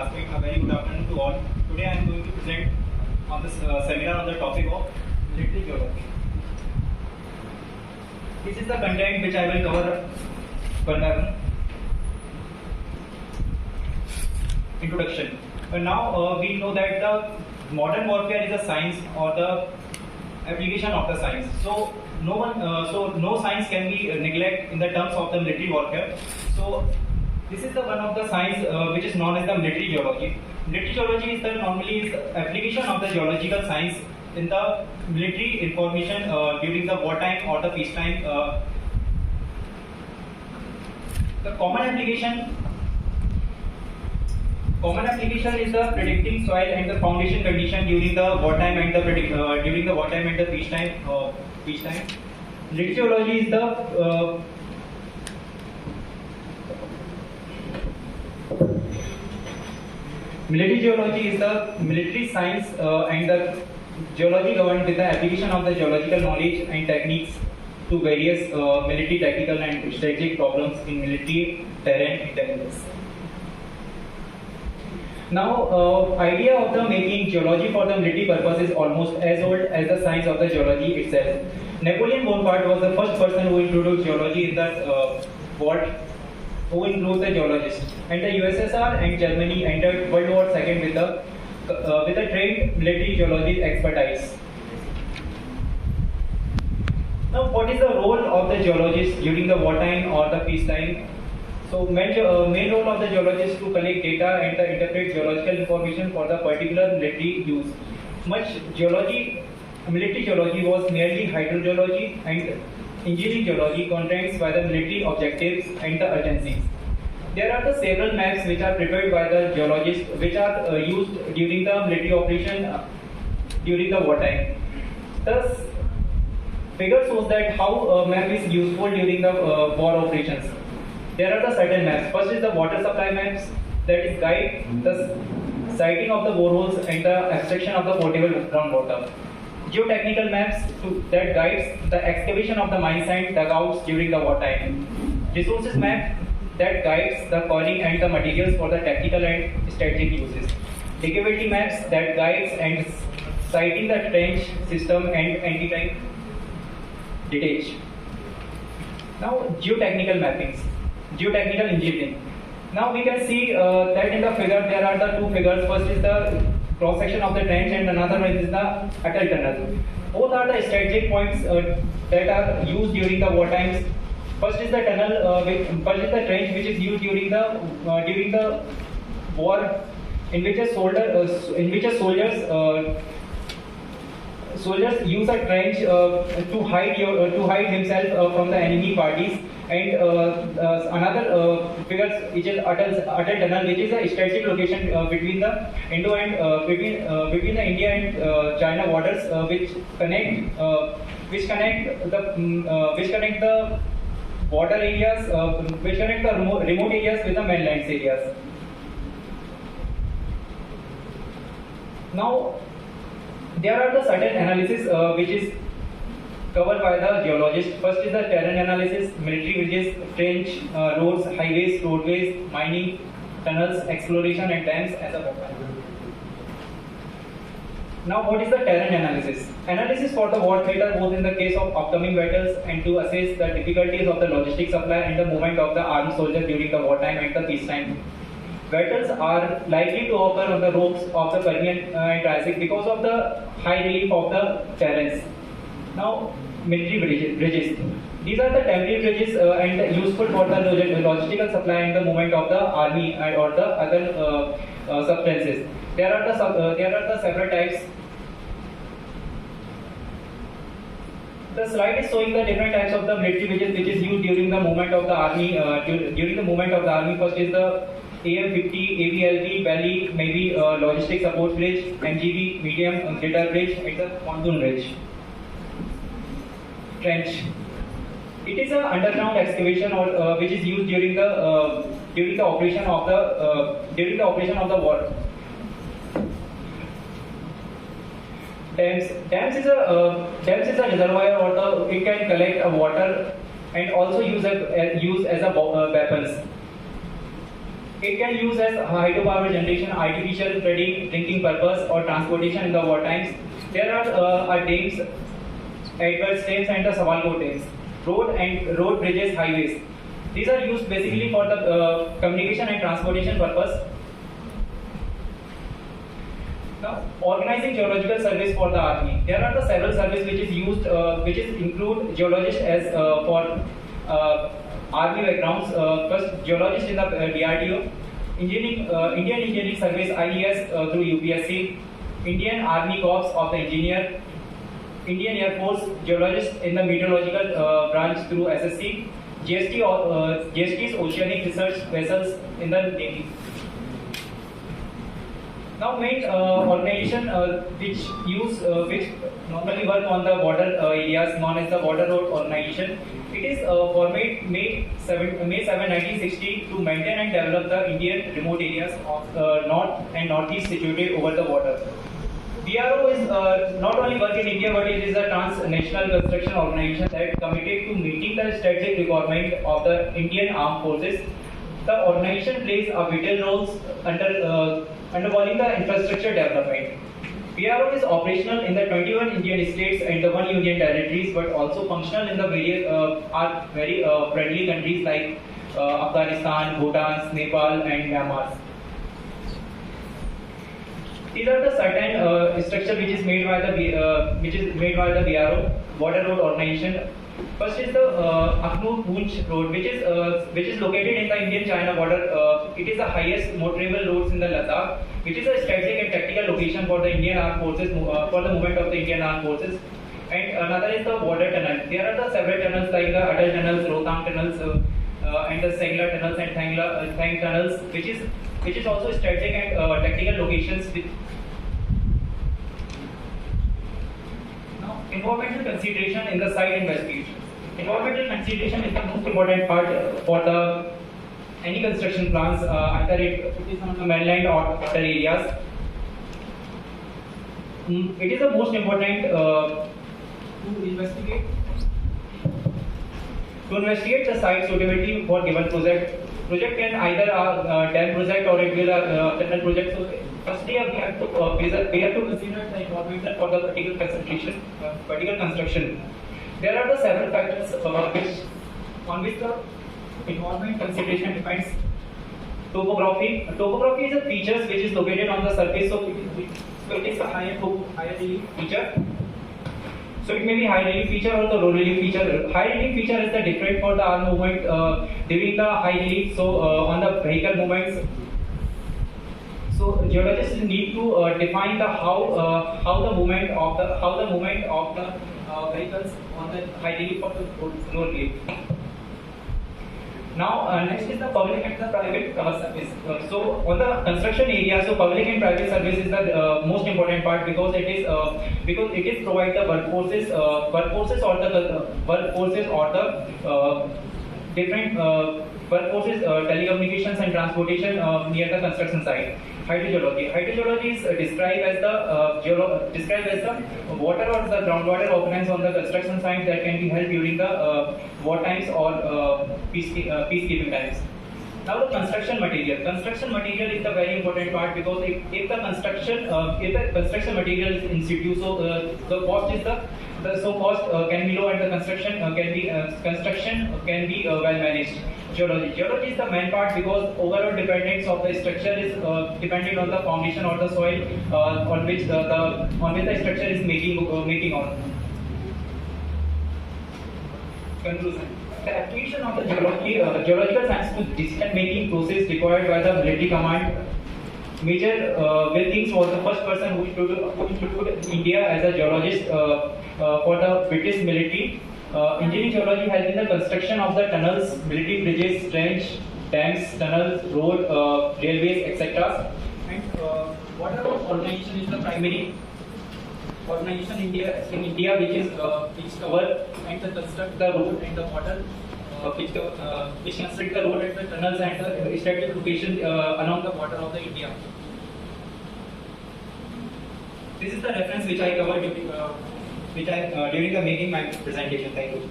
Classmate. A very good afternoon to all. Today I am going to present on this seminar on the topic of military geography. This is the content which I will cover one by one. Introduction. Now we know that the modern warfare is a science or the application of the science. So no science can be neglected in the terms of the military warfare. So this is the one of the science which is known as the military geology. Military geology is the normally application of the geological science in the military information during the wartime or the peacetime. The common application is the predicting soil and the foundation condition during the wartime and the peacetime. Military geology is the military geology is the military science and the geology governed with the application of the geological knowledge and techniques to various military tactical and strategic problems in military terrain intelligence. Now, idea of the making geology for the military purpose is almost as old as the science of the geology itself. Napoleon Bonaparte was the first person who introduced geology in the world, who includes the geologist. And the USSR and Germany entered World War II with a trained military geology expertise. Now, what is the role of the geologist during the wartime or the peacetime? So, main role of the geologist to collect data and interpret geological information for the particular military use. Military geology was merely hydrogeology and engineering geology contains by the military objectives and the urgencies. There are the several maps which are prepared by the geologists which are used during the military operation during the wartime. Thus, figure shows that how a map is useful during the war operations. There are the certain maps. First is the water supply maps that is guide the siting of the boreholes and the abstraction of the potable groundwater. Geotechnical maps that guides the excavation of the mines and dugouts during the wartime. Resources map that guides the quarrying and the materials for the tactical and strategic uses. Liquidity maps that guides and siting the trench system and anti-tank detach. Now geotechnical mappings, geotechnical engineering. Now we can see that in the figure there are the two figures. First is the cross section of the trench and another one is the Atal tunnel. Both are the strategic points that are used during the war times. First is the tunnel, first is the trench which is used during the war, in which a soldiers use a trench to hide himself from the enemy parties. And another figure which is Atal tunnel, which is a strategic location between the between the India and China borders, which connect the border areas, which connect the remote areas with the mainland areas. Now, there are the certain analysis which is covered by the geologist. First is the terrain analysis, military bridges, trench, roads, highways, roadways, mining, tunnels, exploration and dams as a weapon. Now, what is the terrain analysis? Analysis for the war theatre, both in the case of upcoming battles and to assess the difficulties of the logistic supply and the movement of the armed soldiers during the wartime and the peacetime. Battles are likely to occur on the ropes of the Permian and Triassic because of the high relief of the terrains. Now, military bridges. These are the temporary bridges and useful for the logistical supply and the movement of the army or the other substances. There are the several types. The slide is showing the different types of the military bridges which is used during the movement of the army. During the movement of the army, first is the AM-50, AVLB, Valley, maybe logistic support bridge, MGB, medium glider bridge, and the pontoon bridge. Trench. It is an underground excavation or which is used during the operation of the war. Dams is a reservoir or it can collect water and also use as a weapons. It can use as hydropower generation, artificial flooding, drinking purpose, or transportation in the war times. There are dams, Edwards dams, and the Sawalkot dams. Road bridges, highways. These are used basically for the communication and transportation purpose. Now, organizing geological service for the army. There are the several services which is used, which is include geologists as for army backgrounds. First, geologist in the DRDO, Indian Engineering Service (IES) through UPSC, Indian Army Corps of the Engineer, Indian Air Force geologist in the meteorological branch through SSC, GST's oceanic research vessels in the Navy. Now, main organization which normally work on the border areas, known as the Border Road Organization. It is formed May 7, 1960 to maintain and develop the Indian remote areas of north and northeast situated over the border. BRO is not only work in India, but it is a transnational construction organization that committed to meeting the strategic requirement of the Indian Armed Forces. The organization plays a vital role undergoing the infrastructure development. BRO is operational in the 21 Indian states and the 1 union territories, but also functional in the very friendly countries like Afghanistan, Bhutan, Nepal, and Myanmar. These are the certain structure which is made by the BRO, Border Road Organization. First is the Akhnoor-Poonch Road, which is located in the Indian-China border. It is the highest motorable roads in the Ladakh, which is a strategic and tactical location for the Indian Armed Forces for the movement of the Indian Armed Forces. And another is the border tunnel. There are the several tunnels like the Atal tunnels, Rohtang tunnels, and the Sangla tunnels and Thang tunnels, which is also strategic and tactical locations. Now, environmental consideration in the site investigation. Environmental consideration is the most important part for any construction plans, either it is on the mainland or water areas. It is the most important to investigate the site suitability for given project. Project can either a dam project or it will a tunnel project. So firstly, we have to consider the environmental for the particular construction. There are the several factors on which the environment consideration depends. Topography. Topography is a features which is located on the surface, so it is a higher relief feature. So it may be high relief feature or the low relief feature. High relief feature is the different for the arm movement during the high relief. So on the vehicle movements. So geologists need to define the how the movement of the vehicles on the high relief or the low relief. Now, next is the public and the private service. So, on the construction area, so public and private service is the most important part because it is provide the workforces or the different workforces, telecommunications and transportation near the construction site. Hydrogeology. Hydrogeology is described as the water or the groundwater occurrence on the construction site that can be held during the war times or peacekeeping times. Now the construction material. Construction material is the very important part because if the construction material is in situ, so the cost is cost can be low and the construction can be well managed. Geology is the main part because overall dependence of the structure is dependent on the foundation or the soil on which the structure is making on. Conclusion. The application of the geological science to decision-making process required by the military command. Major Wilkins was the first person who introduced India as a geologist for the British military. Engineering geology has been the construction of the tunnels, military bridges, trench, dams, tunnels, road, railways, etc. And water organization is the primary organization in India which cover and construct the road and the water, which construct the road and the tunnels and the strategic location along the water of the India. This is the reference which I covered during the making my presentation. Thank you.